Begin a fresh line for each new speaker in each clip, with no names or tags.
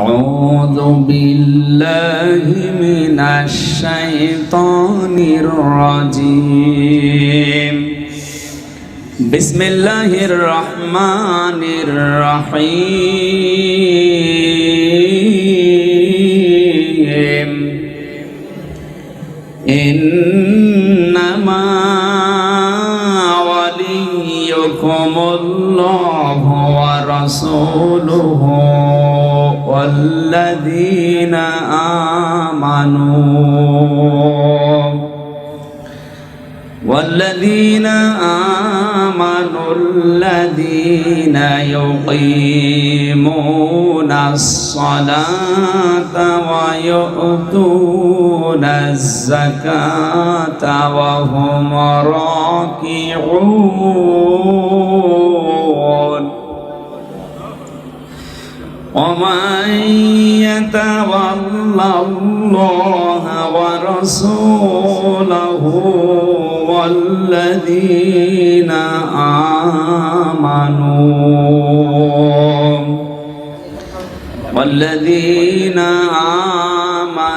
أعوذ بالله من الشيطان الرجيم بسم الله الرحمن الرحيم إنما وليكم الله ورسوله والذين آمنوا الذين يقيمون الصلاة ويؤتون الزكاة وهم راكعون ومن يتول الله ورسوله والذين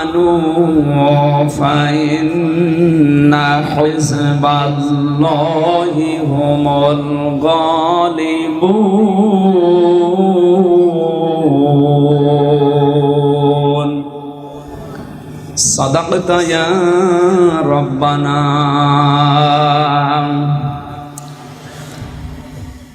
آمنوا فإن حزب الله هم الغالبون صدقت يا ربنا.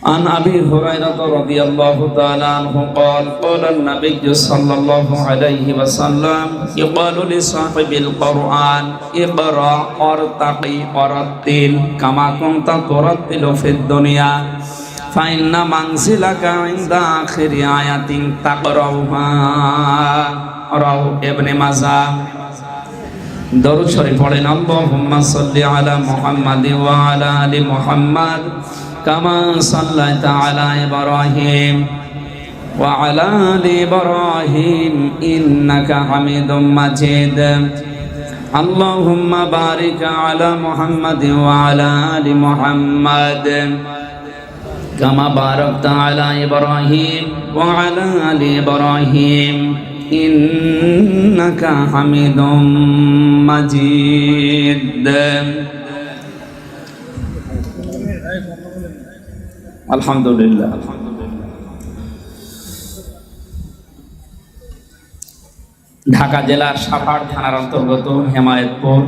عن أبي هريرة رضي الله تعالى عنه قال قال النبي صلى الله عليه وسلم يقال لصاحب القرآن اقرأ وارتقي ورتل كما كنت ترتل في الدنيا فإن منزلك عند آخر آية تقرأها رواه ابن ماجه. দরুদ শরীফ পড়েন আল্লাহুম্মা সাল্লি আলা মুহাম্মাদ ওয়া আলা আলি মুহাম্মাদ কামা সাল্লাইতা আলা ইব্রাহিম ওয়া আলা আলি ইব্রাহিম ইন্নাকা হামিদুম মাজিদ। আল্লাহুম্মা বারিক আলা মুহাম্মাদ ওয়া আলা আলি মুহাম্মাদ কামা বারাকতা আলা ইব্রাহিম ওয়া আলা আলি ইব্রাহিম ইন্নাকা হামিদুম মাজিদ। আলহামদুলিল্লাহ। ঢাকা জেলার সাভার থানার অন্তর্গত হেমায়েতপুর,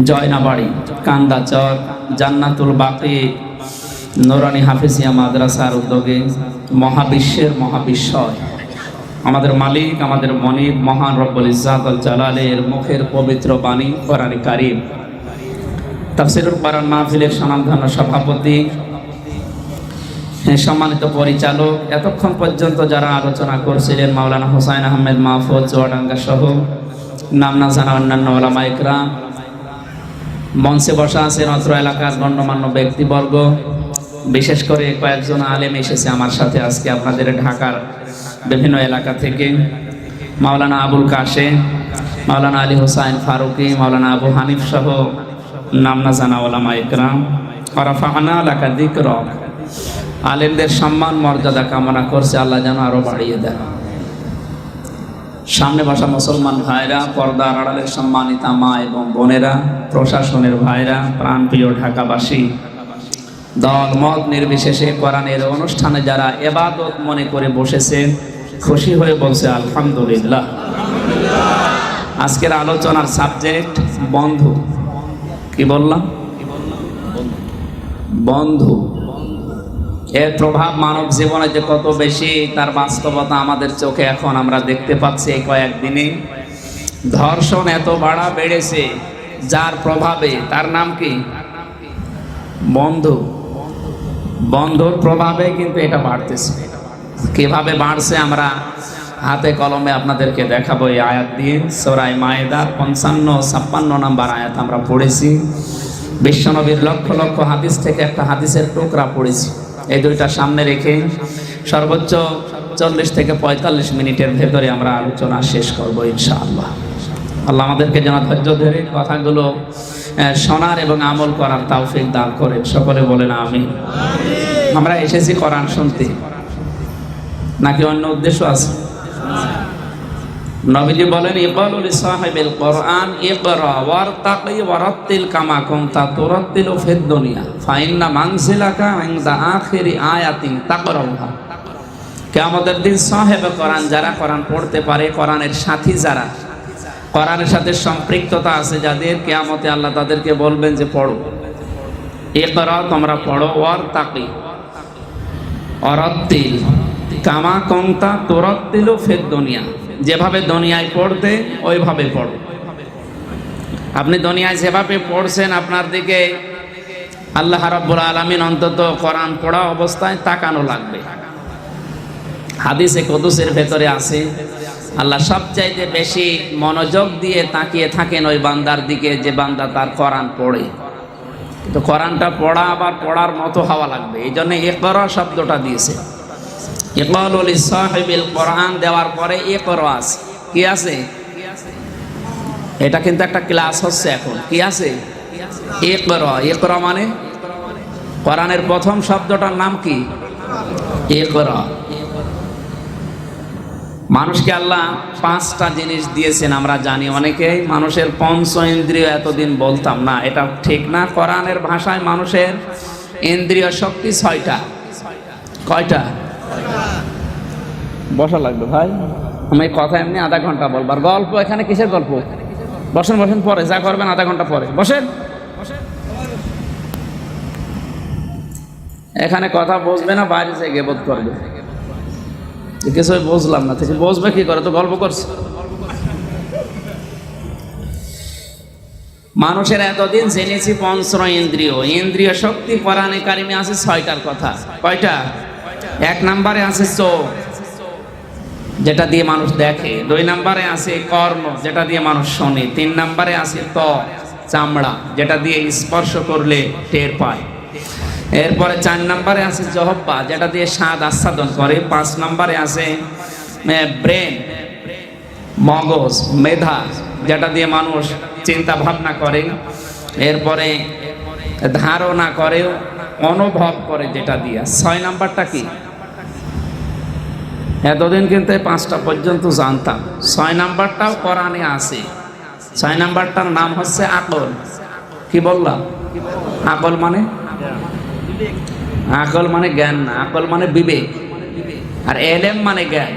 জয়নাবাড়ি, কান্দাচর, জান্নাতুল বাকি নুরানি হাফিজিয়া মাদ্রাসার উদ্যোগে মহাবিশ্বের মহাবিশ্বয় আমাদের মালিক, আমাদের মনিব মহান রব্বুল ইজ্জাত আল জালালের মুখের পবিত্র বাণী কোরআন কারীম তাফসীরুল কোরআন মাহফিলের স্বনামধন্য সভাপতি, সম্মানিত পরিচালক, এতক্ষণ পর্যন্ত যারা আলোচনা করছিলেন মাওলানা হুসাইন আহমেদ মাহফুজ চুয়াডাঙ্গা সহ নাম না জানা অন্যান্য ওলামা ইকরাম, মঞ্চে বসা আছেন অত্র এলাকার গণ্যমান্য ব্যক্তিবর্গ, বিশেষ করে কয়েকজন আলেম এসেছে আমার সাথে আজকে আপনাদের ঢাকার বিভিন্ন এলাকা থেকে, মাওলানা আবুল কাশেম, মাওলানা আলী হুসাইন ফারুকি, মাওলানা আবু হানিফ সহ নাম না জানা ওলামা ইকরাম। রাফা'না লাকা যিকরাক, আলেমদের সম্মান মর্যাদা কামনা করছে আল্লাহ যেন আরো বাড়িয়ে দেন। সামনে বসা মুসলমান ভাইরা, পর্দার আড়ালের সম্মানিতা মা এবং বোনেরা, প্রশাসনের ভাইরা, প্রাণপ্রিয় ঢাকাবাসী, দল মত নির্বিশেষে কোরআনের অনুষ্ঠানে যারা ইবাদত মনে করে বসেছেন, খুশি হয়ে বলছে আলহামদুলিল্লাহ। আজকের আলোচনার সাবজেক্ট বন্ধু। কি বললাম? বন্ধু। এর প্রভাব মানব জীবনে যে কত বেশি তার বাস্তবতা আমাদের চোখে এখন আমরা দেখতে পাচ্ছি। এই কয়েকদিনে ধর্ষণ এত বেড়েছে যার প্রভাবে, তার নাম কি? বন্ধু। বন্ধুর প্রভাবে কিন্তু এটা বাড়তেছে। কিভাবে বাড়ছে আমরা হাতে কলমে আপনাদেরকে দেখাবো এই আয়াত দিয়ে। সূরা মায়েদার 55-56 নম্বর আয়াত আমরা পড়েছি। বিশ্বনবীর লক্ষ লক্ষ হাদিস থেকে একটা হাদিসের টুকরা পড়েছি। এই দুইটা সামনে রেখে সর্বোচ্চ 40 থেকে 45 মিনিটের ভেতরে আমরা আলোচনা শেষ করব ইনশাআল্লাহ। আল্লাহ আমাদেরকে যেন ধৈর্য ধরে কথাগুলো শোনার এবং আমল করার তৌফিক দান করেন। সকলে বলেন আমিন। আমরা এসেছি কোরআন শুনতে, নাকি অন্য উদ্দেশ্য আছে? নবীজি বলেন ইকালু লিসাহিবিল কোরআন ইকরা ওয়ারতাকি ওয়ারাত্তিল কামা কুনতা তুরাত্তিলু ফিদ দুনিয়া ফাইন্না মানজিলাকা ইনদা আখিরি আয়াতিন তাকরাউহা। কিয়ামতের দিন সাহেবে কোরআন যারা কোরআন পড়তে পারে, কোরআনের সাথী যারা, কোরআনের সাথে সম্পৃক্ততা আছে যাদের, কিয়ামতে আল্লাহ তাদেরকে বলবেন যে পড়ো, ইকরা তোমরা পড়ো, ওয়ারতাকি ওয়ারাত্তিল কামা কুনতা তুরাত্তিলু ফিদ দুনিয়া, যেভাবে দুনিয়ায় পড়তে ওইভাবে পড়ো। আপনি দুনিয়ায় যেভাবে পড়ছেন আপনার দিকে আল্লাহ রাব্বুল আলামিন অন্তত কোরআন পড়া অবস্থায় তাকানো লাগবে। হাদিসে কুদসির ভেতরে আছে আল্লাহ সবচাইতে বেশি মনোযোগ দিয়ে তাকিয়ে থাকেন ওই বান্দার দিকে যে বান্দা তার কোরআন পড়ে। কিন্তু কোরআনটা পড়া আবার পড়ার মতো হওয়া লাগবে, এই জন্য ইকরা শব্দটা দিয়েছে। ইকালু লিসাহিবিল কোরআন দেওয়ার পরে ইকরা আছে, কি আছে? এটা কিন্তু একটা ক্লাস হচ্ছে এখন, কি আছে? ইকরা। ইকরা মানে কোরআনের প্রথম শব্দটার নাম কি? ইকরা। মানুষকে আল্লাহ 5টা জিনিস দিয়েছেন, আমরা জানি অনেকেই মানুষের পঞ্চ ইন্দ্রিয় এতদিন বলতাম না, এটা ঠিক না। কোরআনের ভাষায় মানুষের ইন্দ্রিয় শক্তি 6টা। কয়টা? বসা লাগবে ভাই, আমি কথা এমনি আধা ঘন্টা বলবার, গল্প এখানে কিসের গল্প? বসেন বসেন, পরে যা করবেন আধা ঘন্টা পরে বসেন। এখানে কথা বুঝবে না, বাইরে যেয়ে গিবত করবে। কিছু বুঝলাম না, থেকে বুঝবে কি করে? তো গল্প করছে। মানুষের এতদিন জেনেছি পঞ্চ ইন্দ্রিয়, ইন্দ্রিয় শক্তি কোরআনে কারিমে আছে 6টার কথা। কয়টা? 1 নম্বরে আছে চোখ, যেটা দিয়ে মানুষ দেখে। 2 নম্বরে আছে কর্ণ, যেটা দিয়ে মানুষ শোনে। 3 নম্বরে আছে ত্বক, চামড়া, যেটা দিয়ে স্পর্শ করলে টের পায়। এরপরে 4 নম্বরে আছে জিহ্বা, যেটা দিয়ে স্বাদ আস্বাদন করে। 5 নম্বরে আছে ব্রেন, মগজ, মেধা, যেটা দিয়ে মানুষ চিন্তা ভাবনা করে। এরপরে ধারণা করে, অনুভব করে, যেটা দিয়ে। 6 নাম্বারটা কি? এতদিন কিন্তু 5টা পর্যন্ত জানতাম। 6 নাম্বারটাও কোরআনে আছে। 6 নাম্বারটার নাম হচ্ছে আকল। কি বললাম? আকল মানে? আকল মানে জ্ঞান না, আকল মানে বিবেক, আর এলেম মানে জ্ঞান।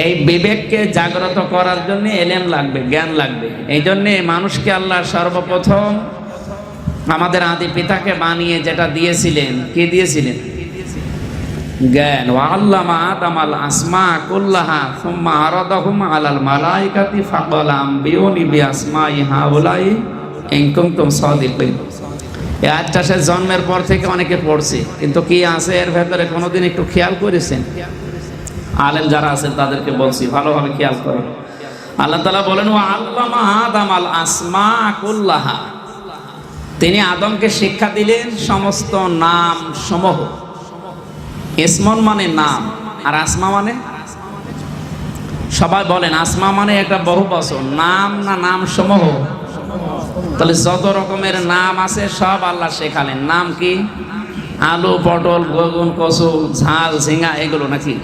এই বিবেককে জাগ্রত করার জন্য এলেম লাগবে, জ্ঞান লাগবে। এই জন্যে মানুষকে আল্লাহ সর্বপ্রথম আমাদের আদি পিতাকে বানিয়ে যেটা দিয়েছিলেন, কি দিয়েছিলেন? জ্ঞান। ওয়াল্লামা আদামাল আসমা কুল্লাহা সুম্মা আরাদাহুম আলাল মালাইকাতি ফাকালা আম্বিউনি বিআসমাই হাউলাই ইন কুনতুম সাদিকিন। এই আয়াতটা সে জন্মের পর থেকে অনেকে পড়ছে, কিন্তু কি আছে এর ভেতরে কোনোদিন একটু খেয়াল করেছেন? আলেম যারা আছেন তাদেরকে বলছি, ভালোভাবে খেয়াল করো। আল্লাহ তাআলা বলেন ওয়াল্লামা আদামাল আসমা কুল্লাহা, তিনি আদমকে শিক্ষা দিলেন সমস্ত নাম সমূহ। ইসমন মানে নাম, আর আসমা মানে? সবাই বলেন আসমা মানে একটা বহুবচন, নাম না নাম সমূহ? তাহলে যত রকমের নাম আছে সব আল্লাহ শেখালেন। নাম কি? আলু, পটল, বেগুন, কচু, ঝাল, ঝিঙ্গা, এগুলো নাকি?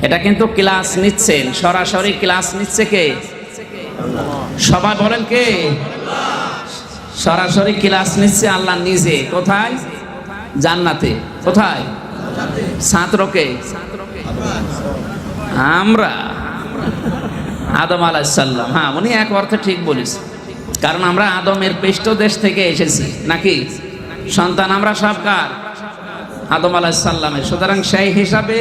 এটা কিন্তু ক্লাস নিচ্ছেন, সরাসরি ক্লাস নিচ্ছে কে? সবাই বলেন কে? সরাসরি ক্লাস নিচ্ছে আল্লাহ নিজে। কোথায়? জান্নাতে। কোথায়? ছাত্রকে আমরা, আদম আলাইহিস সালাম। হ্যাঁ, উনি এক অর্থে ঠিক বলেছে, কারণ আমরা আদমের পৃষ্ঠদেশ থেকে এসেছি, নাকি? সন্তান আমরা সব কার? আদম আলাইহিস সালামের। সুতরাং সেই হিসাবে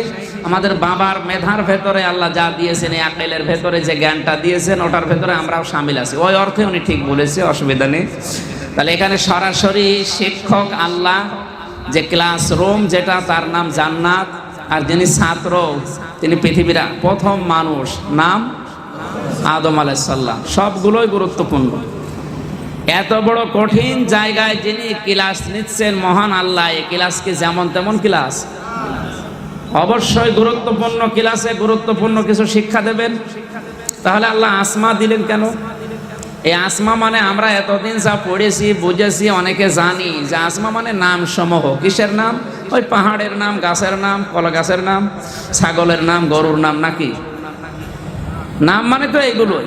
আমাদের বাবার মেধার ভেতরে আল্লাহ যা দিয়েছেন, এই আকলের ভেতরে যে জ্ঞানটা দিয়েছেন, ওটার ভেতরে আমরাও শামিল আছি। ওই অর্থে উনি ঠিক বলেছে, অসুবিধা নেই। তাহলে এখানে সরাসরি শিক্ষক আল্লাহ, যে ক্লাসরুম যেটা, তার নাম জান্নাত। আর যিনি ছাত্র, তিনি পৃথিবীর প্রথম মানুষ, নাম আদম আলাইহিস সালাম। সবগুলোই গুরুত্বপূর্ণ। এত বড় কঠিন জায়গায় যিনি ক্লাস নিচ্ছেন মহান আল্লাহ, এই ক্লাসকে যেমন তেমন ক্লাস, অবশ্যই গুরুত্বপূর্ণ ক্লাসে গুরুত্বপূর্ণ কিছু শিক্ষা দেবেন। তাহলে আল্লাহ আসমা দিলেন কেন? এই আসমা মানে আমরা এতদিন যা পড়েছি বুঝেছি, অনেকে জানি যে আসমা মানে নাম সমূহ। কিসের নাম? ওই পাহাড়ের নাম, গাছের নাম, কলা গাছের নাম, ছাগলের নাম, গরুর নাম, নাকি? নাম মানে তো এইগুলোই।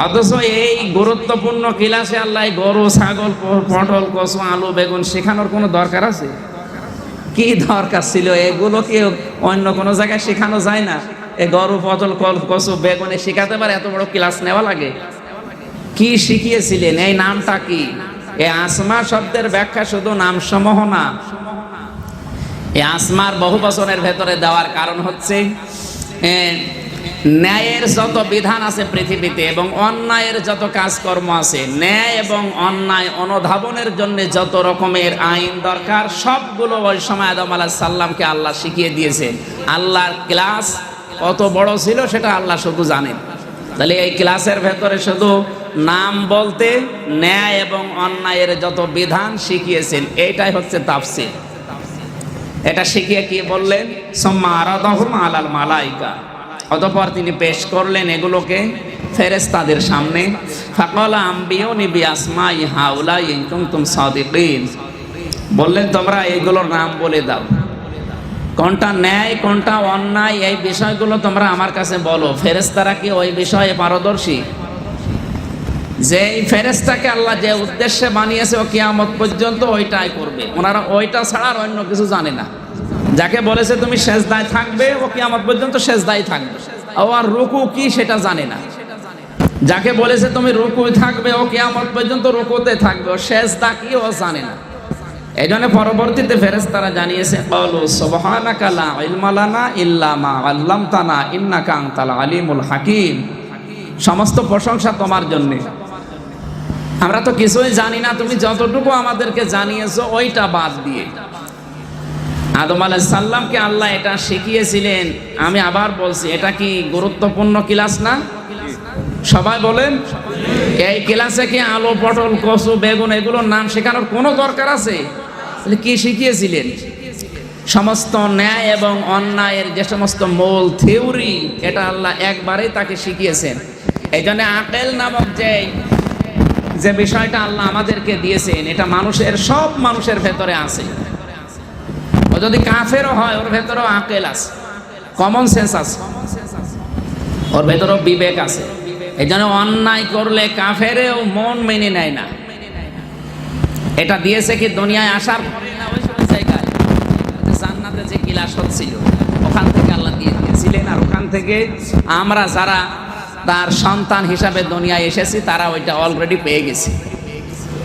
অথচ এই গুরুত্বপূর্ণ ক্লাসে আল্লাহ গরু, ছাগল, পটল, কচু, আলু, বেগুন শেখানোর কোনো দরকার আছে? কি দরকার ছিল? এগুলো কি অন্য কোনো জায়গায় শেখানো যায় না? এই গরু, পটল, কচু, বেগুনে শেখাতে পারে এত বড় ক্লাস নেওয়া লাগে? কি শিখিয়েছিলেন? এই নামটা কি? এই আসমা শব্দের ব্যাখ্যা শুধু নামসমূহ না। এই আসমার বহু বচনের ভেতরে দেওয়ার কারণ হচ্ছে ন্যায়ের যত বিধান আছে পৃথিবীতে এবং অন্যায়ের যত কাজকর্ম আছে, ন্যায় এবং অন্যায় অনুধাবনের জন্য যত রকমের আইন দরকার সবগুলো ওই সময় আদম আলাইহিস সালামকে আল্লাহ শিখিয়ে দিয়েছেন। আল্লাহর ক্লাস কত বড় ছিল সেটা আল্লাহ শুধু জানেন। তাহলে এই ক্লাসের ভেতরে শুধু নাম বলতে ন্যায় এবং অন্যায়ের যত বিধান শিখিয়েছেন, এইটাই হচ্ছে তাফসীর। এটা শিখিয়ে কি বললেন? সুম্মা আরাদাহুম আলাল মালাইকা, অতঃপর তিনি পেশ করলেন এগুলোকে ফেরেশতাদের সামনে। ফাকালা আম্বিউনি বিআসমাই হাউলাই ইন কুনতুম সাদিকিন, বললেন তোমরা এইগুলোর নাম বলে দাও, কোনটা ন্যায় কোনটা অন্যায় এই বিষয়গুলো তোমরা আমার কাছে বলো। ফেরেশতারা কি ওই বিষয়ে পারদর্শী? যে ফেরেশতাকে আল্লাহ যে উদ্দেশ্যে বানিয়েছে ও কিয়ামত পর্যন্ত ওইটাই করবে, ওনারা ওইটা ছাড়া আর অন্য কিছু জানে না। যাকে বলেছে তুমি সেজদায় থাকবে, ও কিয়ামত পর্যন্ত সেজদায় থাকবে, আর রুকু কি সেটা জানে না। যাকে বলেছে তুমি রুকুয় থাকবে, ও কিয়ামত পর্যন্ত রুকুতে থাকবে, ও সেজদা কি ও জানে না। এই জন্য পরবর্তীতে ফেরেশতারা জানিয়েছে ক্বালু সুবহানাকা লা ইলমা লানা ইল্লা মা আল্লামতানা ইন্নাকা আনতাল আলিমুল হাকিম, সমস্ত প্রশংসা তোমার জন্য, আমরা তো কিছুই জানি না, তুমি যতটুকু আমাদেরকে জানিয়েছো ওইটা বাদ দিয়ে। আদম আলাইহিস সালামকে আল্লাহ এটা শিখিয়েছিলেন। আমি আবার বলছি, এটা কি গুরুত্বপূর্ণ ক্লাস না? সবাই বলেন, এই ক্লাসে কি আলু, পটল, কচু, বেগুন এগুলোর নাম শেখানোর কোনো দরকার আছে? কি শিখিয়েছিলেন? সমস্ত ন্যায় এবং অন্যায়ের যে সমস্ত মূল থিওরি, এটা আল্লাহ একবারেই তাকে শিখিয়েছেন। এই জন্য আকেল নামক যে বিষয়টা আল্লাহ আমাদেরকে দিয়েছেন, এটা মানুষের সব মানুষের ভেতরে আছে। ও যদি কাফেরও হয় ওর ভেতরেও আকেল আছে, কমন সেন্স আছে, ওর ভেতরেও বিবেক আছে। এই জন্য অন্যায় করলে কাফেরেও মন মেনে নেয় না। এটা দিয়েছে কি দুনিয়ায় আসার পরে না ওই সময় জায়গায় জান্নাতে যে ক্লাস হচ্ছিল ওখান থেকে আল্লাহ দিয়ে দিয়েছিলেন। আর ওখান থেকে আমরা যারা তার সন্তান হিসাবে দুনিয়ায় এসেছি তারা ওইটা অলরেডি পেয়ে গেছি।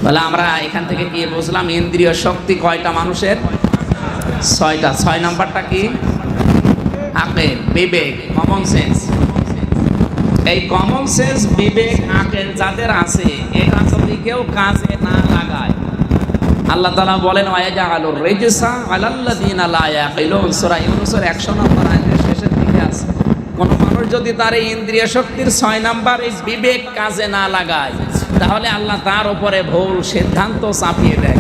বলে আমরা এখান থেকে কি বুঝলাম? ইন্দ্রিয় শক্তি কয়টা মানুষের? 6টা। 6 নাম্বারটা কি? আকেল, বিবেক, কমন সেন্স। এই কমন সেন্স, বিবেক, আকেল যাদের আছে, এটা যদি কেউ কাজে না লাগায়, আল্লাহ তাআলা বলেন ওয়ায়াজআলুর রিজসা আলাল্লাযিনা লা ইয়াকিলুন, সূরা ইউনূসের 100 নম্বর আয়াতের শেষের দিকে আছে। কোন মানুষ যদি তার এই ইন্দ্রিয় শক্তির 6 নাম্বার এই বিবেক কাজে না লাগায়, তাহলে আল্লাহ তার উপরে ভুল সিদ্ধান্ত চাপিয়ে দেয়।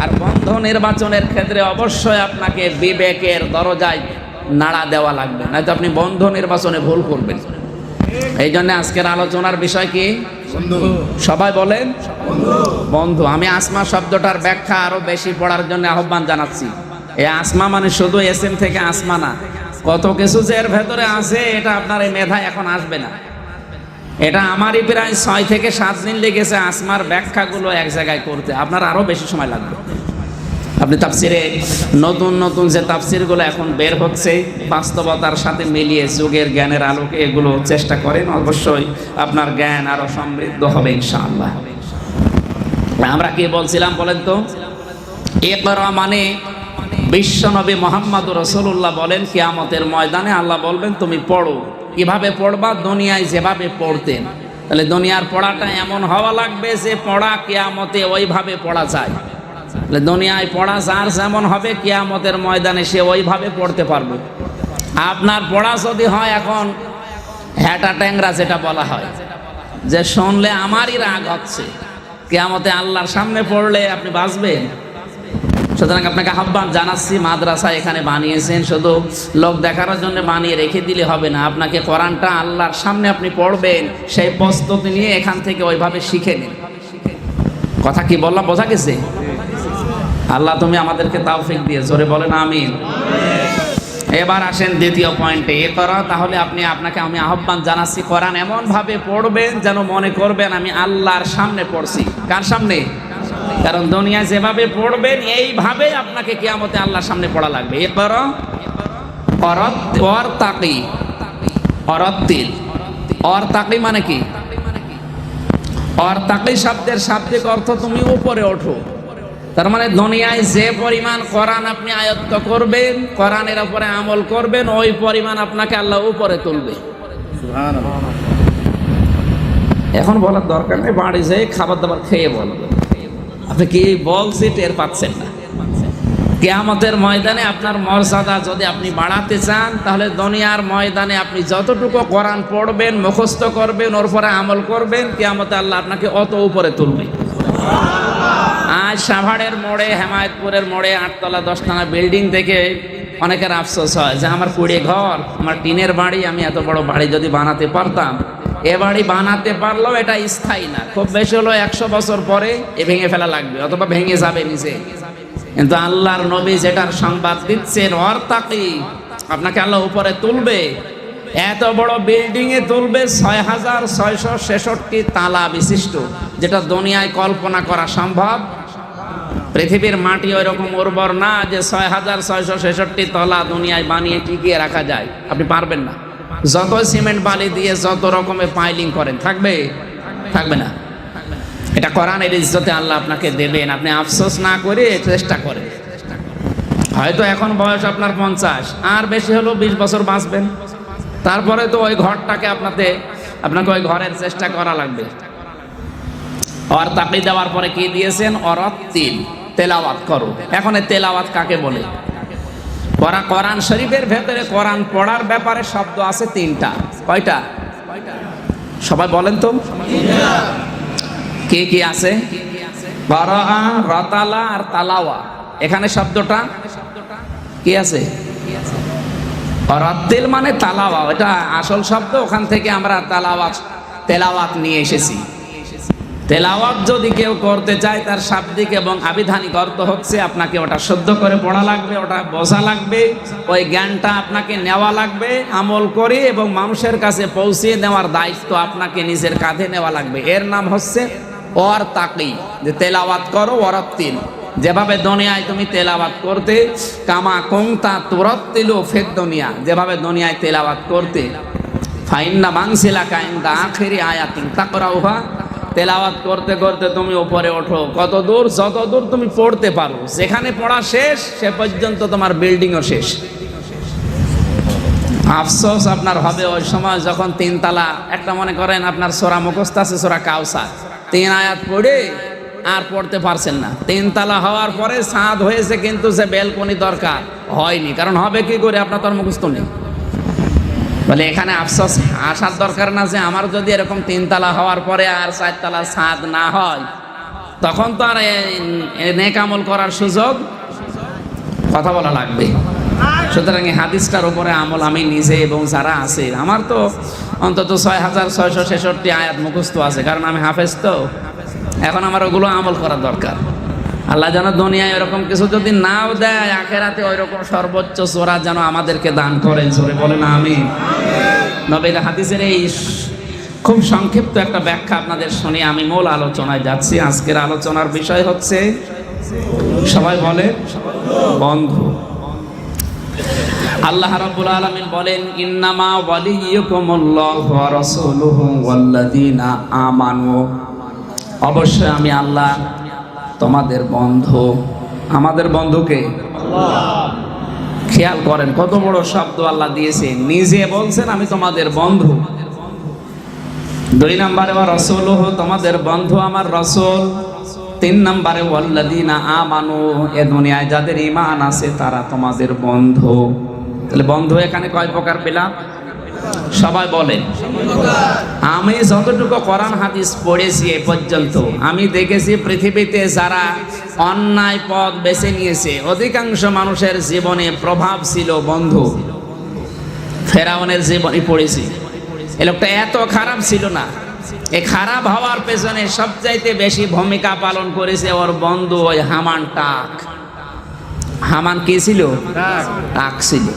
আর বন্ধ নির্বাচনের ক্ষেত্রে অবশ্যই আপনাকে বিবেকের দরজায় নাড়া দেওয়া লাগবে, নয়তো আপনি বন্ধ নির্বাচনে ভুল করবেন। এই জন্য আজকের আলোচনার বিষয় কি? সবাই বলেন বন্ধু। আমি আসমা শব্দটার ব্যাখ্যা আরো বেশি পড়ার জন্য আহ্বান জানাচ্ছি। এই আসমা মানে শুধু এসএম থেকে আসমা না, কত কিছু যে এর ভেতরে আছে এটা আপনার এই মেধায় এখন আসবে না। এটা আমারই প্রায় 6 থেকে 7 দিন লেগেছে আসমার ব্যাখ্যাগুলো এক জায়গায় করতে, আপনার আরো বেশি সময় লাগবে। আপনি তাফসিরে নতুন নতুন যে তাফসিরগুলো এখন বের হচ্ছে বাস্তবতার সাথে মিলিয়ে যুগের জ্ঞানের আলোকে এগুলো চেষ্টা করেন, অবশ্যই আপনার জ্ঞান আরো সমৃদ্ধ হবে ইনশাআল্লাহ। আমরা কি বলছিলাম বলেন তো? ইকরা মানে বিশ্বনবী মুহাম্মদুর রাসূলুল্লাহ বলেন কিয়ামতের ময়দানে আল্লাহ বলবেন তুমি পড়ো। কিভাবে পড়বা? দুনিয়ায় যেভাবে পড়তেন। তাহলে দুনিয়ার পড়াটা এমন হওয়া লাগবে যে পড়া কিয়ামতে ওইভাবে পড়া যায়। দুনিয়ায় পড়া যার যেমন হবে কিয়ামতের ময়দানে সে ওইভাবে পড়তে পারবে। আপনার পড়া যদি হয় এখন হ্যাটা ট্যাংরা যেটা বলা হয়, যে শুনলে আমারই রাগ হচ্ছে, কিয়ামতে আল্লাহর সামনে পড়লে আপনি বাঁচবেন? সুতরাং আপনাকে আহ্বান জানাচ্ছি, মাদ্রাসা এখানে বানিয়েছেন শুধু লোক দেখানোর জন্য বানিয়ে রেখে দিলে হবে না। আপনাকে কোরআনটা আল্লাহর সামনে আপনি পড়বেন, সেই প্রস্তুতি নিয়ে এখান থেকে ওইভাবে শিখে নিন। কথা কি বললাম, বোঝা গেছে? আল্লাহ তুমি আমাদেরকে তাওফিক দিয়ে, জোরে বলেন আমিন। এবার আসেন দ্বিতীয় পয়েন্টে, এ করা। তাহলে আপনাকে আমি আহ্বান জানাচ্ছি, কোরআন এমন ভাবে পড়বেন যেন মনে করবেন আমি আল্লাহর সামনে পড়ছি। কার সামনে? কারণ দুনিয়ায় যেভাবে পড়বেন এইভাবে আপনাকে কিয়ামতে আল্লাহর সামনে পড়া লাগবে। এ করা অরতাকি, অরত্তিল। অরতাকি মানে কি? অরতাকি শব্দের শাব্দিক অর্থ তুমি উপরে ওঠো। তার মানে দুনিয়ায় যে পরিমাণ কোরআন আপনি আয়ত্ত করবেন, কোরআনের উপরে আমল করবেন, ওই পরিমাণ আপনাকে আল্লাহ উপরে তুলবে। এখন বলার দরকার নেই, বাড়ি যেয়ে খাবার দাবার খেয়ে বলবেন। আপনি কি বলছি টের পাচ্ছেন না? কিয়ামতের ময়দানে আপনার মর্যাদা যদি আপনি বাড়াতে চান, তাহলে দুনিয়ার ময়দানে আপনি যতটুকু কোরআন পড়বেন, মুখস্থ করবেন, ওর উপরে আমল করবেন, কিয়ামতে আল্লাহ আপনাকে অত উপরে তুলবে। আজ সাভারের মোড়ে, হেমায়তপুরের মোড়ে 8 তলা 10 তলা বিল্ডিং থেকে অনেকের আফসোস হয় যে আমার কুড়ে ঘর, আমার টিনের বাড়ি, আমি এত বড় বাড়ি যদি বানাতে পারতাম। এ বাড়ি বানাতে পারলেও এটা স্থায়ী না, খুব বেশি হলো 100 বছর পরে এ ভেঙে ফেলা লাগবে অথবা ভেঙে যাবে নিজে। কিন্তু আল্লাহর নবী যেটার সংবাদ দিচ্ছেন, অরতাকি, আপনাকে আল্লাহ উপরে তুলবে। এত বড় বিল্ডিং এ তুলবে 6666 তালা বিশিষ্ট, যেটা দুনিয়ায় কল্পনা করা সম্ভব। পৃথিবীর মাটি ওই রকম উর্বর না যে 6666 তলা দুনিয়ায় বানিয়ে টিকিয়ে রাখা যায়। আপনি পারবেন না। যত সিমেন্ট বালি দিয়ে যত রকমের পাইলিং করেন, থাকবে না। এটা কোরআনের ইজ্জতে আল্লাহ আপনাকে দেবেন। আপনি আফসোস না করে চেষ্টা করেন। হয়তো এখন বয়স আপনার 50, আর বেশি হলো 20 বছর বাঁচবেন। তারপরে তো ওই ঘরটাকে আপনাকে ওই ঘরের চেষ্টা করা লাগবে। আর তাকলি দেওয়ার পরে কি দিয়েছেন? অরত্তিল, তেলাওয়াত করো। এখন এই তেলাওয়াত কাকে বলে? কোরআন শরীফের ভেতরে কোরআন পড়ার ব্যাপারে শব্দ আছে 3টা। কয়টা? সবাই বলেন তো, কি কি আছে? করা, রাতালা আর তালাওয়া। এখানে শব্দটা কি আছে? রাত্তিল মানে তালাওয়া, এটা আসল শব্দ। ওখান থেকে আমরা তেলাওয়াত নিয়ে এসেছি। তেলাওয়াত যদি কেউ করতে চায়, তার শাব্দিক এবং আবিধানিক অর্থ হচ্ছে আপনাকে ওটা শুদ্ধ করে পড়া লাগবে, ওটা বোঝা লাগবে, ওই জ্ঞানটা আপনাকে নেওয়া লাগবে আমল করে, এবং মানুষের কাছে পৌঁছিয়ে দেওয়ার দায়িত্ব আপনাকে নিজের কাঁধে নেওয়া লাগবে। এর নাম হচ্ছে অরতাকি, যে তেলাওয়াত করো। অরত্তিল, যেভাবে দুনিয়ায় তুমি তেলাওয়াত করতে, কামা কুনতা তুরাত্তিলু ফিদ দুনিয়া, যেভাবে দুনিয়ায় তেলাওয়াত করতে, ফাইন্না মানসিলাকা ইনদা আখিরি আয়াতিন তাকরাউহা, তেলাওয়াত করতে করতে তুমি উপরে ওঠো। কত দূর? যত দূর তুমি পড়তে পারো। যেখানে পড়া শেষ, সে পর্যন্ত তোমার বিল্ডিংও শেষ। আফসোস আপনার হবে ওই সময় যখন 3 তালা, একটা মনে করেন আপনার সূরা মুখস্থ আছে, সূরা কাউসার, 3 আয়াত পড়ে আর পড়তে পারছেন না। 3 তালা হওয়ার পরে ছাদ হয়েছে, কিন্তু সে বেলকনি দরকার হয়নি। কারণ হবে কি করে? আপনার তোর মুখস্থ নেই। বলে এখানে আফসোস আসার দরকার না যে আমার যদি এরকম 3 তালা হওয়ার পরে আর 4 তালা ছাদ না হয়, তখন তো আর নেক আমল করার সুযোগ। কথা বলা লাগবে। সুতরাং এই হাদিসটার উপরে আমল আমি নিজে এবং যারা আছে, আমার তো অন্তত 6666 আয়াত মুখস্থ আছে, কারণ আমি হাফেজ। তো এখন আমার ওগুলো আমল করা দরকার। আল্লাহ যেন দুনিয়ায় এরকম কিছু যদি নাও দেয়, আখেরাতে ওই রকম সর্বোচ্চ সূরা যেন আমাদেরকে দান করেন। জোরে বলেন আমিন। নবীর হাদিসের এই খুব সংক্ষিপ্ত একটা ব্যাখ্যা আপনাদের শুনে আমি মূল আলোচনায় যাচ্ছি। আজকের আলোচনার বিষয় হচ্ছে, সবাই বলে, বন্ধু। আল্লাহ রাব্বুল আলামিন বলেন, ইন্নামা ওয়ালিয়্যুকুমুল্লাহু ওয়া রাসূলুহু ওয়াল্লাযীনা আমানু, অবশ্যই আমি আল্লাহ তোমাদের বন্ধু। আমাদের বন্ধুকে আল্লাহ। খেয়াল করেন কত বড় শব্দ আল্লাহ দিয়েছে, নিজে বলছেন আমি তোমাদের বন্ধু। 2 নম্বরে ওয়া রাসূলুহু, তোমাদের বন্ধু আমার রাসূল। 3 নম্বরে ওয়াল্লাযীনা আমানু, এ দুনিয়ায় যাদের ঈমান আছে তারা তোমাদের বন্ধু। তাহলে বন্ধু এখানে কয় প্রকার পেলাম? সবাই বলেন। আমি যতটুকু কোরআন হাদিস পড়েছি এ পর্যন্ত, আমি দেখেছি পৃথিবীতে যারা অন্যায় পথ বেছে নিয়েছে অধিকাংশ মানুষের জীবনে প্রভাব ছিল বন্ধু। ফেরাউনের জীবনী পড়েছি, এ লোকটা এত খারাপ ছিল না। এই খারাপ হওয়ার পেছনে সবচাইতে বেশি ভূমিকা পালন করেছে ওর বন্ধু ওই হামান টাক। হামান কি ছিল? টাক ছিল।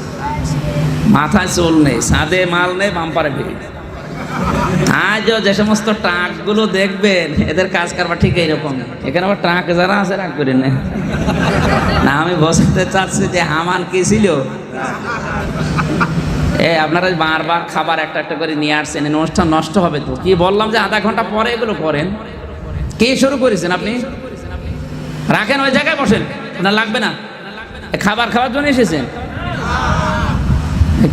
মাথায় চুল নেই, সাদে মাল নেই, বাম্পারে ভিড়। আজও যে সমস্ত টাক গুলো দেখবেন এদের কাজ কারবার ঠিক এইরকম। এখানে আবার টাক যারা আছে রাগ করে না, আমি বোঝাতে চাচ্ছি যে হামান কি ছিল। আপনারা বারবার খাবার একটা একটা করে নিয়ে আসছেন, অনুষ্ঠান নষ্ট হবে তো। কি বললাম যে আধা ঘন্টা পরে এগুলো করেন। কি শুরু করেছেন আপনি? রাখেন, ওই জায়গায় বসেন, না লাগবে না। খাবার খাওয়ার জন্য এসেছেন?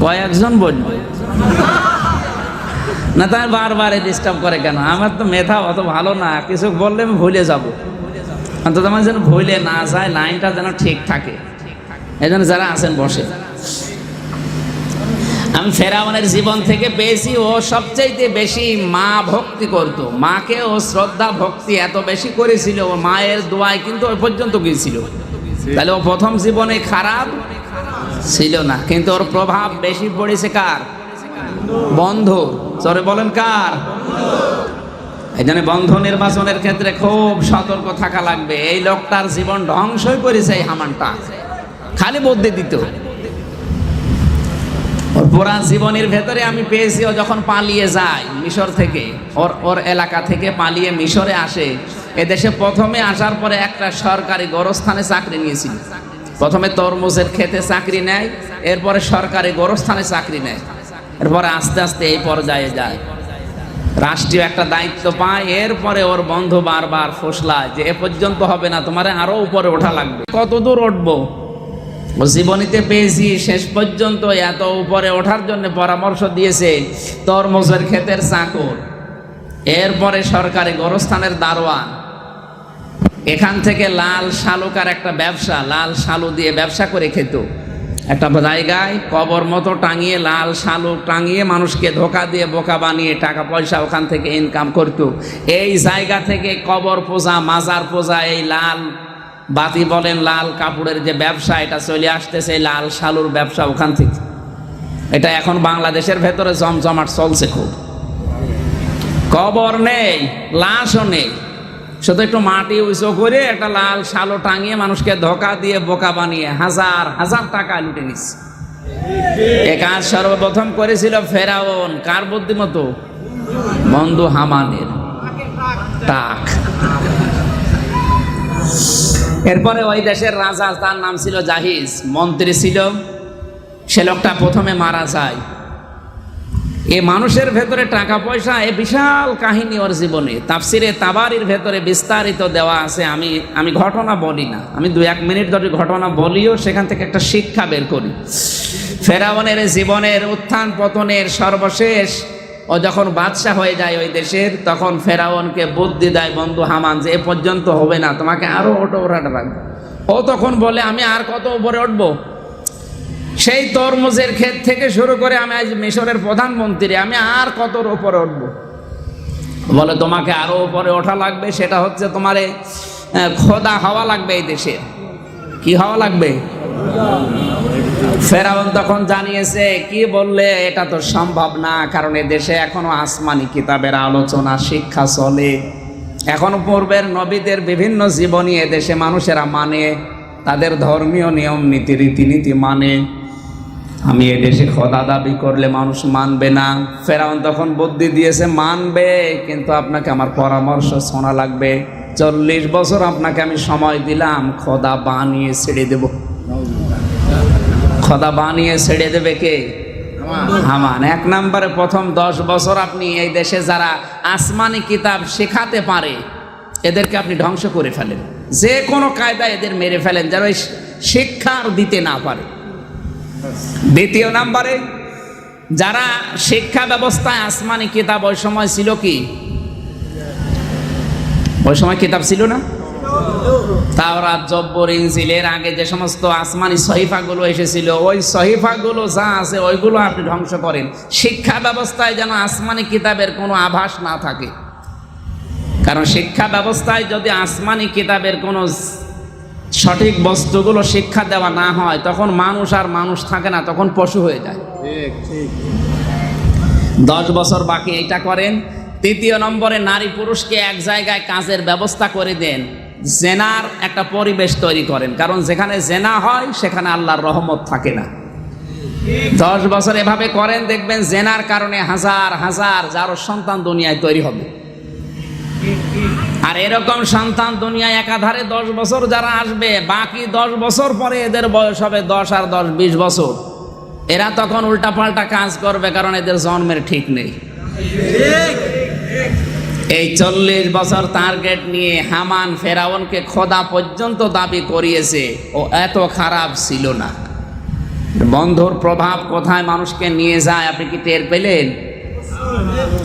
কয়েকজন বলল না, তাই বারবার ডিস্টার্ব করে কেন? আমার তো মেধা অত ভালো না, কিছু বললে আমি ভুলে যাবো। অন্তত আমার যেন ভুলে না যায়, লাইনটা যেন ঠিক থাকে। এই জন্য যারা আছেন বসে। আমি ফেরাউনের জীবন থেকে পেয়েছি ও সবচাইতে বেশি মা ভক্তি করত। মাকে ও শ্রদ্ধা ভক্তি এত বেশি করেছিল, ও মায়ের দোয়ায় কিন্তু ওই পর্যন্ত গিয়েছিল। তাহলে ও প্রথম জীবনে খারাপ ছিল না, কিন্তু ওর প্রভাব বেশি পড়েছে কার? বন্ধু। চরে বলেন কার? এই জন্য বন্ধু নির্বাচনের ক্ষেত্রে খুব সতর্ক থাকা লাগবে। এই লোকটার জীবন ধ্বংসই করেছে এই হামানটা, খালি বুদ্ধি দিত। ওর পুরা জীবনের ভেতরে আমি পেয়েছি ও যখন পালিয়ে যায় মিশর থেকে, ওর এলাকা থেকে পালিয়ে মিশরে আসে। এদেশে প্রথমে আসার পরে একটা সরকারি গোরস্থানে চাকরি নিয়েছিল। প্রথমে তরমুজের খেতে চাকরি নেয়, এরপরে সরকারি গোরস্থানে চাকরি নেয়, এরপরে আস্তে আস্তে এই পর্যায়ে যায়, রাষ্ট্রীয় একটা দায়িত্ব পায়। এরপরে ওর বন্ধু বারবার ফসলায় যে এ পর্যন্ত হবে না, তোমার আরো উপরে ওঠা লাগবে। কত দূর উঠবো? ও জীবনীতে পেয়েছি শেষ পর্যন্ত এত উপরে ওঠার জন্য পরামর্শ দিয়েছে তরমুজের ক্ষেতের চাকর, এরপরে সরকারি গোরস্থানের দারোয়ান। এখান থেকে লাল শালুকার একটা ব্যবসা, লাল শালু দিয়ে ব্যবসা করে খেত। একটা জায়গায় কবর মতো টাঙিয়ে লাল শালুক টাঙিয়ে মানুষকে ধোকা দিয়ে বোকা বানিয়ে টাকা পয়সা ওখান থেকে ইনকাম করত। এই জায়গা থেকে কবর পূজা, মাজার পূজা, এই লাল বাতি বলেন লাল কাপড়ের যে ব্যবসা, এটা চলে আসতেছে লাল শালুর ব্যবসা ওখান থেকে। এটা এখন বাংলাদেশের ভেতরে জমজমাট চলছে খুব। কবর নেই, লাশও নেই, শুধু একটু মাটি উঁচু করে একটা লাল শালু টাঙিয়ে মানুষকে ধোকা দিয়ে বোকা বানিয়ে হাজার হাজার টাকা লুটে নিচ্ছে। এ কাজ সর্বপ্রথম করেছিল ফেরাউন। কার বুদ্ধিমতো? বন্ধু হামানের টাক। এরপরে ওই দেশের রাজা, তার নাম ছিল জাহিজ, মন্ত্রী ছিল। সে লোকটা প্রথমে মারা যায়। এই মানুষের ভেতরে টাকা পয়সা, এ বিশাল কাহিনী ওর জীবনে। তাফসিরে তাবারির ভেতরে বিস্তারিত দেওয়া আছে। আমি ঘটনা বলি না, আমি 2-1 মিনিট ধরে ঘটনা বলিও সেখান থেকে একটা শিক্ষা বের করি। ফেরাউনের জীবনের উত্থান পতনের সর্বশেষ ও যখন বাদশা হয়ে যায় ওই দেশের, তখন ফেরাউনকে বুদ্ধি দেয় বন্ধু হামান যে এ পর্যন্ত হবে না, তোমাকে আরো ওঠাটা রাখবে। ও তখন বলে আমি আর কত উপরে উঠবো? সেই তরমুজের ক্ষেত থেকে শুরু করে আমি আজ মিশরের প্রধানমন্ত্রী, আমি আর কত উপরে উঠবো? বলে তোমাকে আরো উপরে ওঠা লাগবে, সেটা হচ্ছে তোমার খোদা হওয়া লাগবে এই দেশের। কি হওয়া লাগবে? ফেরাউন তখন জানিয়েছে, কি বললে এটা তো সম্ভব না, কারণ এ দেশে এখনো আসমানি কিতাবের আলোচনা শিক্ষা চলে। এখনো পূর্বের নবীদের বিভিন্ন জীবনী এ দেশে মানুষেরা মানে, তাদের ধর্মীয় নিয়ম নীতি রীতিনীতি মানে। আমি এ দেশে খোদা দাবি করলে মানুষ মানবে না। ফেরাউন তখন বুদ্ধি দিয়েছে, মানবে, কিন্তু আপনাকে আমার পরামর্শ শোনা লাগবে। 40 বছর আপনাকে আমি সময় দিলাম, খোদা বানিয়ে ছেড়ে দেব। খোদা বানিয়ে ছেড়ে দেবে কে? হামান। 1 নম্বরে প্রথম 10 বছর আপনি এই দেশে যারা আসমানি কিতাব শেখাতে পারে এদেরকে আপনি ধ্বংস করে ফেলেন, যে কোনো কায়দায় এদের মেরে ফেলেন, যারা শিক্ষা দিতে না পারে। 2 নম্বরে যারা শিক্ষা ব্যবস্থায় আসমানি কিতাব, ওই সময় ছিল কি? ওই সময় কিতাব ছিল না? তাওরাত, জব্বর, ইনজিলের আগে যে সমস্ত আসমানি সহিফাগুলো এসেছিল, ওই সহিফাগুলো যা আছে ওইগুলো আপনি ধ্বংস করেন। শিক্ষা ব্যবস্থায় যেন আসমানি কিতাবের কোনো আভাস না থাকে, কারণ শিক্ষা ব্যবস্থায় যদি আসমানি কিতাবের কোনো সঠিক বস্তুগুলো শিক্ষা দেওয়া না হয়, তখন মানুষ আর মানুষ থাকে না, তখন পশু হয়ে যায়। 10 বছর বাকি এটা করেন। তৃতীয় নম্বরে, নারী পুরুষকে এক জায়গায় কাজের ব্যবস্থা করে দেন, জেনার একটা পরিবেশ তৈরি করেন, কারণ যেখানে জেনা হয় সেখানে আল্লাহর রহমত থাকে না। 10 বছর এভাবে করেন, দেখবেন জেনার কারণে হাজার হাজার যারো সন্তান দুনিয়ায় তৈরি হবে। আর এরকম সন্তান দুনিয়ায় একাধারে 10 বছর যারা আসবে, বাকি 10 বছর পরে এদের বয়স হবে 10 আর 10 20 বছর। এরা তখন উল্টাপাল্টা কাজ করবে, কারণ এদের জন্মের ঠিক নেই। এই 40 বছর টার্গেট নিয়ে হামান ফেরাউনকে খোদা পর্যন্ত দাবি করিয়েছে, ও এত খারাপ ছিল না। বন্ধুর প্রভাব কোথায় মানুষকে নিয়ে যায় আপনি কি টের পেলেন?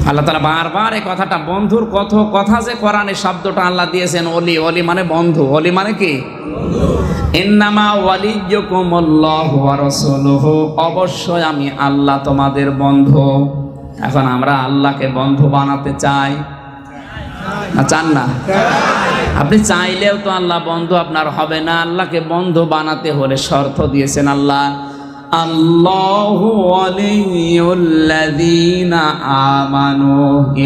আল্লাহ তাআলা বারবার এই কথাটা, বন্ধুর কথা যে কোরআনে শব্দটা আল্লাহ দিয়েছেন, ওলি। ওলি মানে বন্ধু। ওলি মানে কি? ইন্নামা ওয়ালিয়্যুকুমুল্লাহু ওয়া রাসূলুহু, অবশ্যই আমি আল্লাহ তোমাদের বন্ধু। এখন আমরা আল্লাহকে বন্ধু বানাতে চাই না, চান না? আপনি চাইলেও তো আল্লাহ বন্ধু আপনার হবে না। আল্লাহকে বন্ধু বানাতে হলে শর্ত দিয়েছেন আল্লাহ, আল্লাহু ওয়ালিয়্যুল্লাযীনা আমানু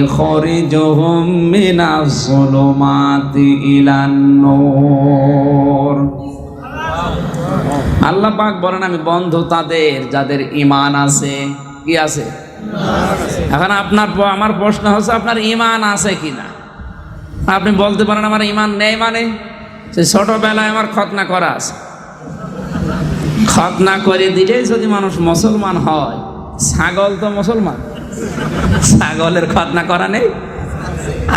ইখরিজুহুম মিনাজ যুলুমাতি ইলান নূর। আল্লাহ পাক বলেন, আমি বন্ধু তাদের যাদের ঈমান আছে। কি আছে? এখন আমার প্রশ্ন হচ্ছে, আপনার ঈমান আছে কিনা? আপনি বলতে পারেন আমার ঈমান নেই, মানে সে ছোটবেলায় আমার খতনা করা আছে। খতনা করে দিলেই যদি মানুষ মুসলমান হয়, ছাগল তো মুসলমান, ছাগলের খতনা করা নেই?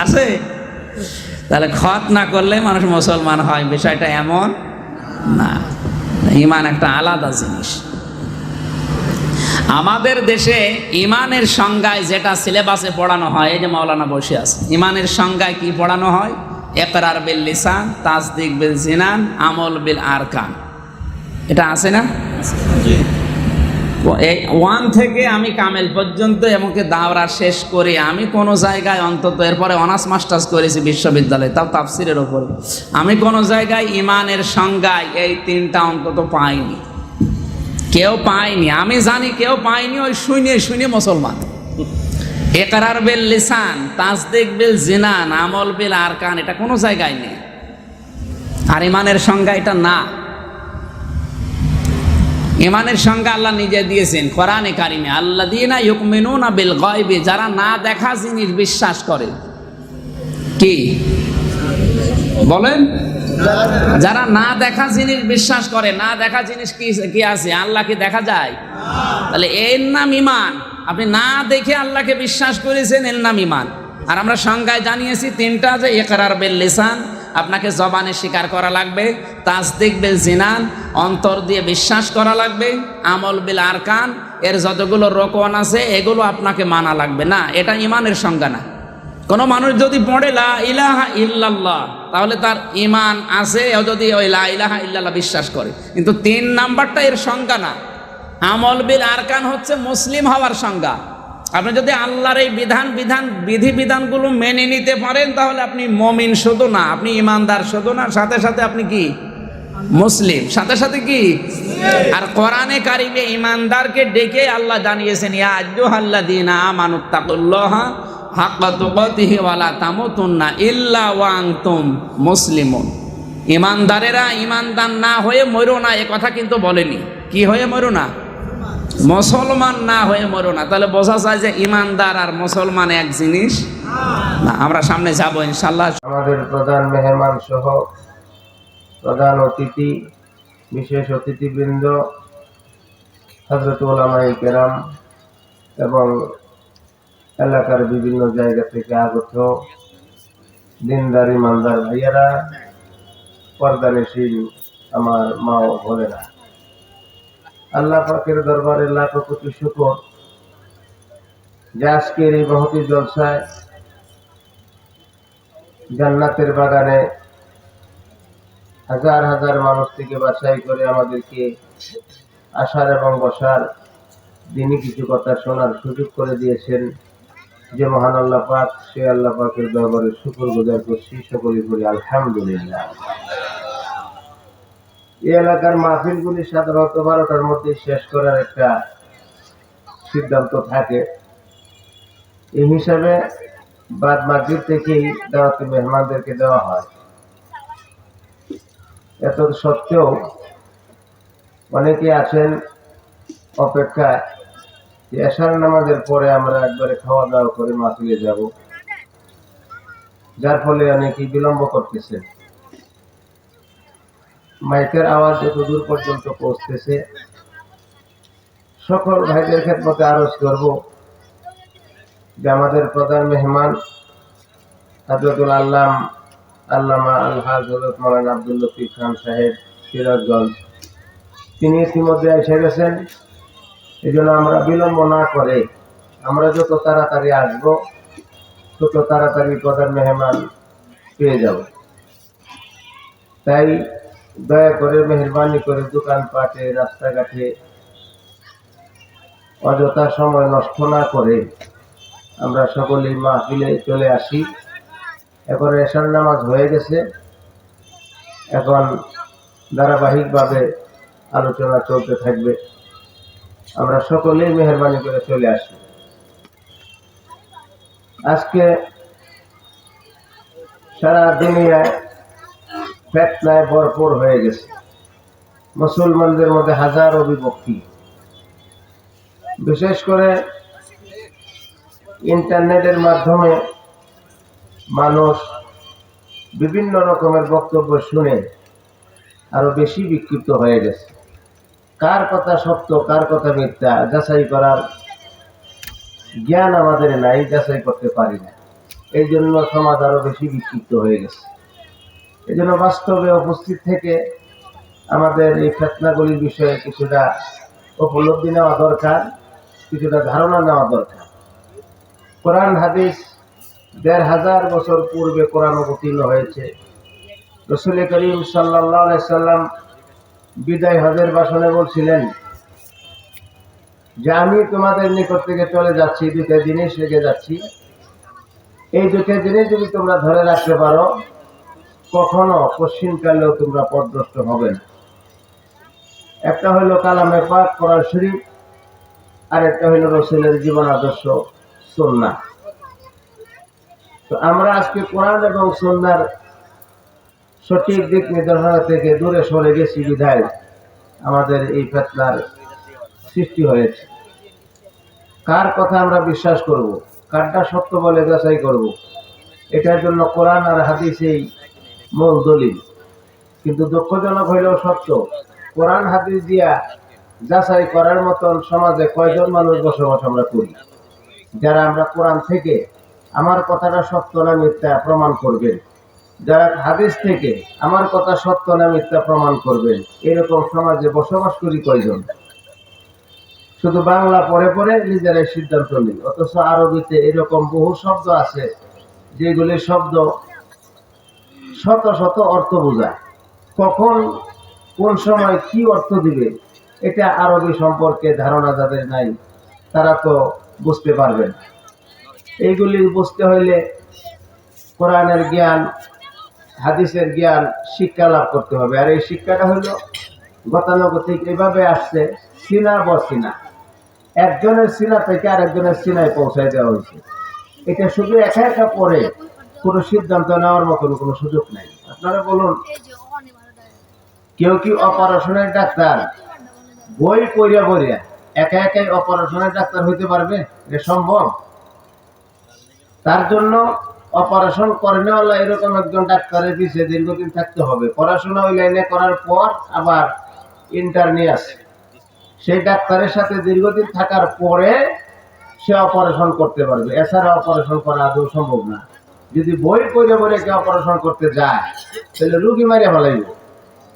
আছে? তাহলে খতনা করলে মানুষ মুসলমান হয়, বিষয়টা এমন না। ঈমান একটা আলাদা জিনিস। আমাদের দেশে ঈমানের সংজ্ঞায় যেটা সিলেবাসে পড়ানো হয়, এই যে মাওলানা বসে আছে, ঈমানের সংজ্ঞায় কি পড়ানো হয়? ইকরার বিল লিসান, তাসদিক বিল জিনান, আমল বিল আরকান। এটা আছে না? এই 1 থেকে আমি কামেল পর্যন্ত এমনকি দাওরা শেষ করে আমি কোনো জায়গায় অন্তত, এরপরে অনার্স মাস্টার্স করেছি বিশ্ববিদ্যালয়ে, তাও তাফসিরের ওপরে, আমি কোনো জায়গায় ঈমানের সংজ্ঞায় এই 3টা অন্তত পাইনি। কেউ পায়নি, আমি জানি কেউ পায়নি। ওই শুনে মুসলমান। ইকরার বিল লিসান, তাসদিক বিল জিনান, আমল বিল আরকান, এটা কোনো জায়গায় নেই। আর ঈমানের সংজ্ঞা এটা না। ঈমানের সংজ্ঞা আল্লাহ নিজে দিয়েছেন কোরআনে কারিমে, আল্লাযীনা ইউমিনুনা বিল গায়বি, যারা না দেখা জিনিস বিশ্বাস করে। কি বলেন? যারা না দেখা জিনিস বিশ্বাস করে। না দেখা জিনিস কি আছে? আল্লাহ কি দেখা যায়? তাহলে এর নাম ঈমান। আপনি না দেখে আল্লাহকে বিশ্বাস করেছেন, এর নাম ঈমান। আর আমরা সংজ্ঞায় জানিয়েছি 3টা, যে ইকরার বিল লিসান, আপনাকে জবানে স্বীকার করা লাগবে, তাসদিক বিল জিনান, অন্তর দিয়ে বিশ্বাস করা লাগবে, আমল বিল আরকান, এর যতগুলো রোকন আছে এগুলো আপনাকে মানা লাগবে। না, এটা ঈমানের সংজ্ঞা না। কোনো মানুষ যদি পড়ে লা ইলাহা ইল্লাল্লাহ, তাহলে তার ঈমান আছে, যদি ওই লা ইলাহা ইল্লাল্লাহ বিশ্বাস করে, কিন্তু 3 নাম্বারটা এর সংজ্ঞা না। আমল বিল আরকান হচ্ছে মুসলিম হওয়ার সংজ্ঞা। আপনি যদি আল্লাহর এই বিধিবিধানগুলো মেনে নিতে পারেন, তাহলে আপনি মুমিন শুধু না, আপনি ঈমানদার শুধু না, সাথে সাথে আপনি কি? মুসলিম। সাথে সাথে কি? আর কোরআনে কারিমে ঈমানদারকে ডেকে আল্লাহ জানিয়েছেন, ইয়া আইয়ুহাল্লাযীনা আমানুত্তাকুল্লাহা হাক্কা তুকাতিহি ওয়া লা তামুতুন্না ইল্লা ওয়া আনতুম মুসলিমুন। ঈমানদারেরা ঈমানদার না হয়ে মরো না, এ কথা কিন্তু বলেনি। কি হয়ে মরো না? মুসলমান না হয়ে মরো না। তাহলে বোঝা যায় যে ঈমানদার আর মুসলমান এক জিনিস না। আমরা সামনে যাব ইনশাআল্লাহ।
আমাদের প্রধান মেহমান সহ প্রধান অতিথি, বিশেষ অতিথিবৃন্দ, হযরত উলামায়ে কেরাম এবং এলাকার বিভিন্ন জায়গা থেকে আগত দিনদার ইমানদার ভাইয়েরা, পর্দানশীল আমার মা ও বোনেরা, আল্লাহ পাকের দরবারে লাখ কোটি শুকর যে আজকের এই মহতী জলসায় জান্নাতের বাগানে হাজার হাজার মানুষ থেকে বাছাই করে আমাদেরকে আসার এবং বসার, দিনই কিছু কথা শোনার সুযোগ করে দিয়েছেন যে মহান আল্লাহ পাক, সে আল্লাহ পাকের দরবারে শুকরগুজার করছি, সকলে করি আলহামদুলিল্লাহ। এই এলাকার মাহফিলগুলি সাধারণত 12টার মধ্যে শেষ করার একটা সিদ্ধান্ত থাকে। এই হিসাবে বাদ মাগরিব থেকেই দাওয়াতি মেহমানদেরকে দেওয়া হয়। এত সত্ত্বেও অনেকে আছেন অপেক্ষায় যে এশার নামাজের পরে আমরা একবারে খাওয়া দাওয়া করে মাহফিলে যাব, যার ফলে অনেকেই বিলম্ব করতেছেন। মাইকের আওয়াজ যত দূর পর্যন্ত পৌঁছতেছে, সকল ভাইদের খেদমতে আরজ করব যে আমাদের প্রধান মেহমান হযরতুল আল্লামা আলহাজ হযরত মাওলানা আব্দুল লতিফ খান সাহেব সিরাজগঞ্জ, তিনি ইতিমধ্যে এসে গেছেন। এই জন্য আমরা বিলম্ব না করে আমরা যত তাড়াতাড়ি আসব, তত তাড়াতাড়ি প্রধান মেহমান পেয়ে যাব। তাই দয়া করে মেহরবানি করে দোকানপাটে, রাস্তাঘাটে অযথা সময় নষ্ট না করে আমরা সকলেই মাহফিলে চলে আসি। এখন এশার নামাজ হয়ে গেছে, এখন ধারাবাহিকভাবে আলোচনা চলতে থাকবে। আমরা সকলেই মেহরবানি করে চলে আসি। আজকে সারা দুনিয়ায় ফিতনায় ভরপুর হয়ে গেছে। মুসলমানদের মধ্যে হাজারো বিভক্তি, বিশেষ করে ইন্টারনেটের মাধ্যমে মানুষ বিভিন্ন রকমের বক্তব্য শুনে আরো বেশি বিক্ষিপ্ত হয়ে গেছে। কার কথা সত্য, কার কথা মিথ্যা যাচাই করার জ্ঞান আমাদের নাই, যাচাই করতে পারি না। এই জন্য সমাজ আরো বেশি বিক্ষিপ্ত হয়ে গেছে। এই জন্য বাস্তবে উপস্থিত থেকে আমাদের এই ফিতনাগুলির বিষয়ে কিছুটা উপলব্ধি নেওয়া দরকার, কিছুটা ধারণা নেওয়া দরকার। কোরআন হাদিস ১৫০০ বছর পূর্বে কোরআন অবতীর্ণ হয়েছে। রাসূল করিম সাল্লাল্লাহু আলাইহি সাল্লাম বিদায় হজের ভাষণে বলছিলেন যে আমি তোমাদের নিকট থেকে চলে যাচ্ছি, দুইটা জিনিস রেখে যাচ্ছি। এই দুইটা জিনিস যদি তোমরা ধরে রাখতে পারো, কখনো পশ্চিমকালেও তোমরা পথভ্রষ্ট হবে না। একটা হইল কালামে পাক কোরআন শরীফ, আর একটা হইল রাসূলের জীবন আদর্শ সুন্নাহ। তো আমরা আজকে কোরআন এবং সুন্নাহর সঠিক দিক নির্দেশনা থেকে দূরে সরে গেছি বিধায় আমাদের এই ফিতনার সৃষ্টি হয়েছে। কার কথা আমরা বিশ্বাস করব, কারটা সত্য বলে যাচাই করব, এটার জন্য কোরআন আর হাদিসেই মূল দলিল। কিন্তু দুঃখজনক হইলেও সত্য, কোরআন হাদিস দিয়া যাচাই করার মতন সমাজে কয়জন মানুষ বসবাস আমরা করি, যারা আমরা কোরআন থেকে আমার কথাটা সত্য না মিথ্যা প্রমাণ করবেন, যারা হাদিস থেকে আমার কথা সত্য না মিথ্যা প্রমাণ করবেন, এরকম সমাজে বসবাস করি কয়জন? শুধু বাংলা পড়ে পড়ে নিজেরাই সিদ্ধান্ত নিই, অথচ আরবিতে এরকম বহু শব্দ আছে যেগুলি শব্দ শত শত অর্থ বোঝায়। কখন কোন সময় কি অর্থ দিবে, এটা আরবি সম্পর্কে ধারণা যাদের নাই তারা তো বুঝতে পারবেন। এইগুলি বুঝতে হইলে কোরআনের জ্ঞান, হাদিসের জ্ঞান, শিক্ষা লাভ করতে হবে। আর এই শিক্ষাটা হলো গতানুগতিক এভাবে আসছে, সিনা বসিনা, একজনের সিনা থেকে আরেকজনের সিনায় পৌঁছায় দেওয়া হয়েছে। এটা শুধু একা একা পড়ে কোনো সিদ্ধান্ত নেওয়ার মতন কোনো সুযোগ নেই। আপনারা বলুন, কেউ কি অপারেশনের ডাক্তার বই পড়িয়া পড়িয়া একা একাই অপারেশনের ডাক্তার হইতে পারবে? এটা সম্ভব? তার জন্য অপারেশন করে নেওয়ালা এরকম একজন ডাক্তারের পিছিয়ে দীর্ঘদিন থাকতে হবে। পড়াশোনা ওই লাইনে করার পর আবার ইন্টার্নি আছে, সেই ডাক্তারের সাথে দীর্ঘদিন থাকার পরে সে অপারেশন করতে পারবে। এছাড়া অপারেশন করা আদৌ সম্ভব না। যদি বই পড়ে পড়ে কেউ অপারেশন করতে যায় তাহলে রুগী মারিয়া ফেলাইব।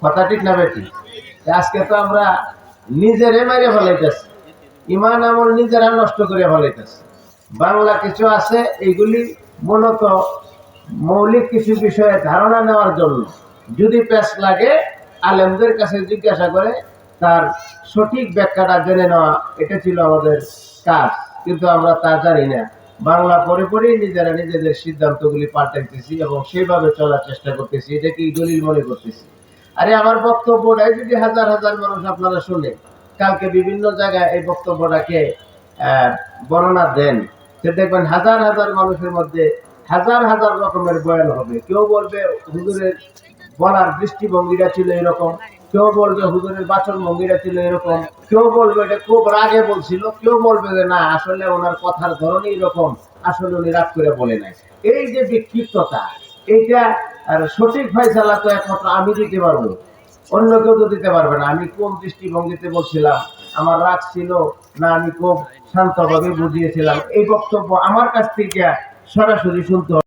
কথা ঠিক না বেটি? আজকে তো আমরা নিজেরে মারিয়া ফেলাইতেছি, ইমান আমল নিজেরা নষ্ট করে ফেলাইতেছি। বাংলা কিছু আছে, এইগুলি মূলত মৌলিক কিছু বিষয়ে ধারণা নেওয়ার জন্য যদি প্যাস লাগে আলেমদের কাছে জিজ্ঞাসা করে তার সঠিক ব্যাখ্যাটা জেনে নেওয়া, এটা ছিল আমাদের কাজ। কিন্তু আমরা তা জানি না, বাংলা পড়ে পড়েই নিজেরা নিজেদের সিদ্ধান্তগুলি পাল্টাইতেছি এবং সেইভাবে চলার চেষ্টা করতেছি, এটাকেই দলিল মনে করতেছি। আরে আমার বক্তব্যটাই যদি হাজার হাজার মানুষ আপনারা শুনে কালকে বিভিন্ন জায়গায় এই বক্তব্যটাকে বর্ণনা দেন, সে দেখবেন হাজার হাজার মানুষের মধ্যে হাজার হাজার রকমের বয়ান হবে। কেউ বলবে হুজুরের বলার দৃষ্টিভঙ্গিটা ছিল এরকম, কেউ বলবে হুজুরের বাচন ভঙ্গিটা ছিল এরকম, কেউ বলবে এটা খুব রাগে বলছিল, কেউ বলবে যে না আসলে ওনার কথার ধরনই এরকম, আসলে উনি রাগ করে বলে নাই। এই যে বিক্ষিপ্ততা, এইটা আর সঠিক ফয়সালা তো একমাত্র আমি দিতে পারবো, অন্য কেউ তো দিতে পারবে না। আমি কোন দৃষ্টিভঙ্গিতে বলছিলাম, আমার রাগ ছিল না আমি খুব শান্তভাবে বুঝিয়েছিলাম, এই বক্তব্য আমার কাছ থেকে সরাসরি শুনতে হবে।